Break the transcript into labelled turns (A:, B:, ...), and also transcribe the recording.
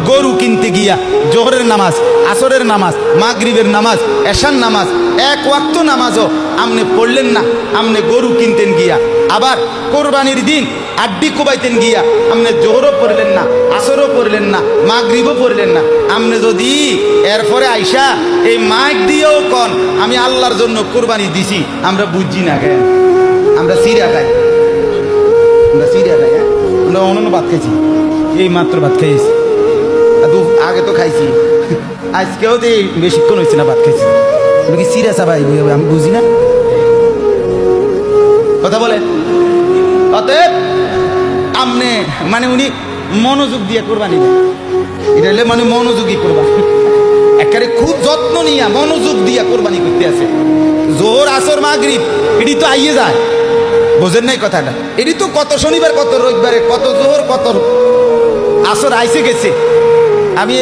A: গরু কিনতে গিয়া জোহরের নামাজ, আসরের নামাজ, মাগরিবের নামাজ, এশার নামাজ, এক ওয়াক্ত নামাজও আপনি পড়লেন না, আপনি গরু কিনতেন গিয়া। আবার কোরবানির দিন আড্ডি কোবাইতেন গিয়া আপনি জোহরও পড়লেন না, আসরও পড়লেন না, মাগরিবও পড়লেন না। আপনি যদি এরপরে আইসা এই মাইক দিয়েও কন আমি আল্লাহর জন্য কোরবানি দিছি, আমরা বুঝছি না কেন? আমরা সিরা খাই, আমরা সিরা খাই, হ্যাঁ? আমরা অনন্য ভাত খাইছি, এই মাত্র ভাত খাইছি, আগে তো খাইছি, আজকেও তো বেশিক্ষণ হয়েছে না ভাত খাইছি। কি সিরা চাবাই আমি বুঝি না, কথা বলে। অতএব আমনে মানে উনি মনোযোগ দিয়ে কোরবানি দেন, এটা হলে মানে মনোযোগী কোরবানি, একেবারে খুব যত্ন নিয়া মনোযোগ দিয়া কোরবানি করতে আছে। জোহর আসর মাগরিব এটি তো আইয়ে যায়, বোঝেন নাই কথাটা? এটি তো কত শনিবার, কত রবিবারে, কত জোহর, কত আসর আইসে গেছে। আমি